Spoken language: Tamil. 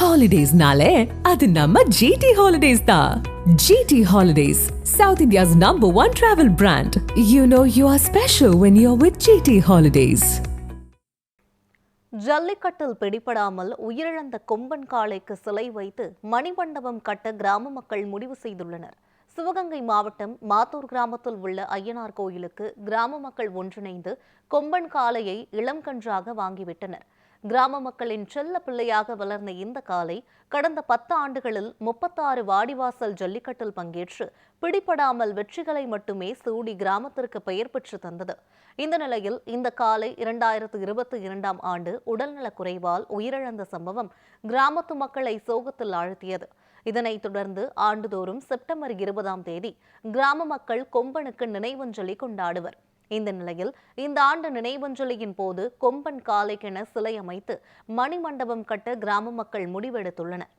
Holidays-nale, adu namma GT Holidays da. GT Holidays, South India's #1 travel brand. You know you are special when you're with GT Holidays. ஜல்லிக்கட்டில் பிடிபடாமல் உயிரிழந்த கொம்பன் காளைக்கு சிலை வைத்து மணிமண்டபம் கட்ட கிராம மக்கள் முடிவு செய்துள்ளனர். சிவகங்கை மாவட்டம் மாத்தூர் கிராமத்தில் உள்ள ஐயனார் கோயிலுக்கு கிராம மக்கள் ஒன்றிணைந்து கொம்பன் காளையை இளம் கன்றாக வாங்கிவிட்டனர். கிராம மக்களின் செல்ல பிள்ளையாக வளர்ந்த இந்த காளை கடந்த 10 ஆண்டுகளில் 36 வாடிவாசல் ஜல்லிக்கட்டில் பங்கேற்று பிடிபடாமல் வெற்றிகளை மட்டுமே சூடி கிராமத்திற்கு பெயர் பெற்று தந்தது. இந்த நிலையில் இந்த காளை 2022ஆம் ஆண்டு உடல்நலக் குறைவால் உயிரிழந்த சம்பவம் கிராமத்து மக்களை சோகத்தில் ஆழ்த்தியது. இதனைத் தொடர்ந்து ஆண்டுதோறும் செப்டம்பர் 20ஆம் தேதி கிராம மக்கள் கொம்பனுக்கு நினைவஞ்சலி கொண்டாடுவர். இந்த நிலையில் இந்த ஆண்டு நினைவஞ்சலியின் போது கொம்பன் காளைக்கென சிலை அமைத்து மணிமண்டபம் கட்ட கிராம மக்கள் முடிவெடுத்துள்ளனர்.